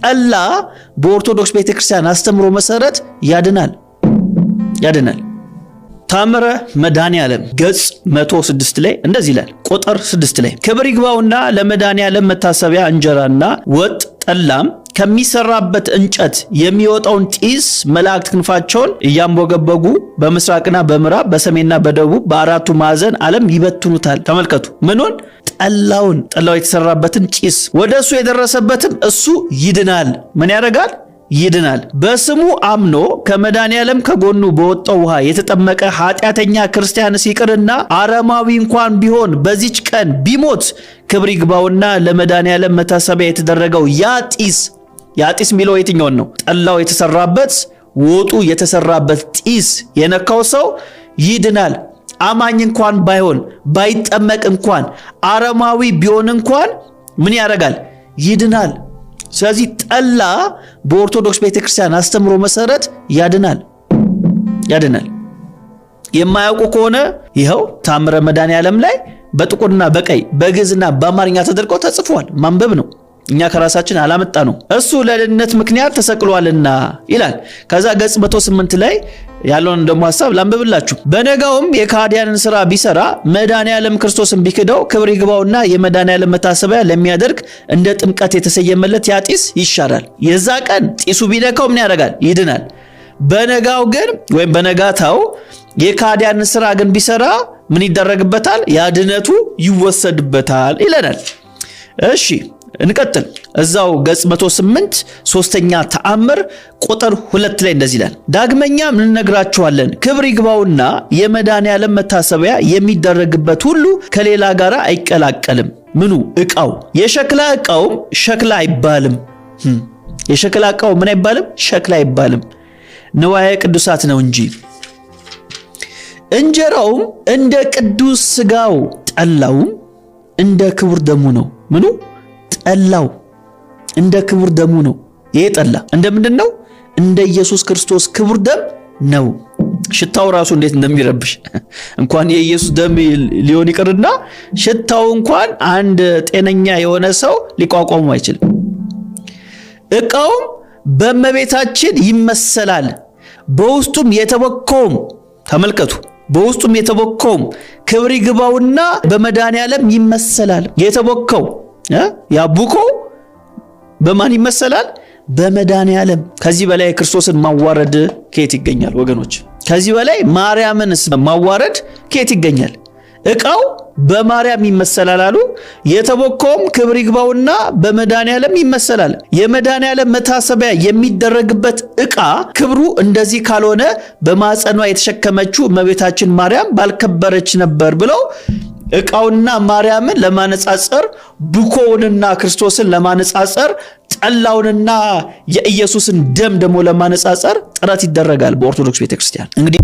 ጠላ በኦርቶዶክስ ቤተክርስቲያን አስተምሮ መሰረት ያድናል። ታምረ መድኃኔዓለም ገጽ 106 ላይ እንደዚህ ይላል። ቁጥር 6 ላይ ክብር ይግባውና ለመድኃኔዓለም መታሰቢያ እንጀራና ወጥ ጠላም ከሚሰራበት እንጨት የሚወጣውን ጢስ መላእክት ክንፋቸውን እያንቦገበጉ በምስራቅና በምዕራብ በሰሜንና በደቡብ በአራቱ ማዕዘን ዓለም ይበትኑታል። ተመልከቱ። ምኑን? ጠላው የተሰራበትን ጢስ ወደሱ የደረሰበትም እሱ ይድናል። ምን ያደርጋል? ይድናል። በስሙ አምኖ ከመድኃኔዓለም ከጎኑ በወጣው ውሃ የተጠመቀ ኃጢአተኛ ክርስቲያን ሲቅርና አረማዊ እንኳን ቢሆን በዚች ቀን ቢሞት ክብር ይግባውና ለመድኃኔዓለም መታሰቢያ የተደረገው ያ ጢስ የሚለው የትኛውን ነው? ጠላው የተሰራበት ወጡ የተሰራበት ጢስ የነካው ሰው ይድናል። አማኝ እንኳን ባይሆን ባይጠመቅ እንኳን አረማዊ ቢሆን እንኳን ምን ያደርጋል? ይድናል። ስለዚህ ጠላ በኦርቶዶክስ ቤተክርስቲያን አስተምሮ መሰረት ያድናል። የማያውቁ ከሆነ ይኸው ታምረ መድኃኔዓለም ላይ በጥቁርና በቀይ በግዕዝና በአማርኛ ተደርጎ ተጽፏል። ማንበብ ነው። እኛ ከራሳችን አላመጣ ነው። እሱ ለድነት ምክንያት ተሰቅሏልና ይላል። ከዛ ገጽ 108 ላይ ያለውን ደሞ ሐሳብ ላንብብላችሁ። በነጋውም የካህዲያንን ሥራ ቢሰራ መድኃኔዓለም ክርስቶስን ቢክደው ክብር ይግባውና የመድኃኔዓለም መታሰቢያ ለሚያደርግ እንደ ጥምቀት የተሰየመለት ያ ጢስ ይሻራል። የዛ ቀን ጢሱ ቢነካው ምን ያደርጋል? ይድናል። በነጋው ግን ወይም በነጋታው የካህዲያንን ሥራ ግን ቢሰራ ምን ይደረግበታል? ያድነቱ ይወሰድበታል ይለናል። እሺ እንቀጥል። እዛው ገጽ 108 ሶስተኛ ተአምር ቁጥር 2 ላይ እንደዚህ ይላል። ዳግመኛ ምን ነግራችኋለን? ክብር ይግባውና የመድኃኔዓለም መታሰቢያ የሚደረግበት ሁሉ ከሌላ ጋር አይቀላቀልም። ምኑ? ዕቃው። የሸክላ ዕቃውም ሸክላ አይባልም። የሸክላ ዕቃው ምን አይባልም? ሸክላ አይባልም፣ ንዋየ ቅዱሳት ነው እንጂ። እንጀራውም እንደ ቅዱስ ሥጋው፣ ጠላውም እንደ ክቡር ደሙ ነው። ምኑ? ጠላው እንደ ክቡር ደሙ ነው። ይሄ ጠላ እንደምንድን ነው? እንደ ኢየሱስ ክርስቶስ ክቡር ደም ነው። ሽታው ራሱ እንዴት እንደሚረብሽ እንኳን የኢየሱስ ደም ሊሆን ይቅርና ሽታው እንኳን አንድ ጤነኛ የሆነ ሰው ሊቋቋሙ አይችልም። ዕቃውም በእመቤታችን ይመሰላል፣ በውስጡም የተቦካውም ተመልከቱ፣ በውስጡም የተቦካውም ክብር ይግባውና በመድኃኔዓለም ይመሰላል። የተቦካው ያቡኮ በማን ይመሰላል? በመድኃኔዓለም። ከዚህ በላይ ክርስቶስን ማዋረድ ከየት ይገኛል ወገኖች? ከዚህ በላይ ማርያምንስ ማዋረድ ከየት ይገኛል? ዕቃው በማርያም ይመሰላል አሉ። የተቦካውም ክብር ይግባውና በመድኃኔዓለም ይመሰላል። የመድኃኔዓለም መታሰቢያ የሚደረግበት ዕቃ ክብሩ እንደዚህ ካልሆነ በማጸኗ የተሸከመችው እመቤታችን ማርያም ባልከበረች ነበር ብለው ዕቃውና ማርያምን ለማነጻጸር፣ ቡኮውንና ክርስቶስን ለማነጻጸር፣ ጠላውንና የኢየሱስን ደም ደግሞ ለማነጻጸር ጥረት ይደረጋል በኦርቶዶክስ ቤተክርስቲያን። እንግዲህ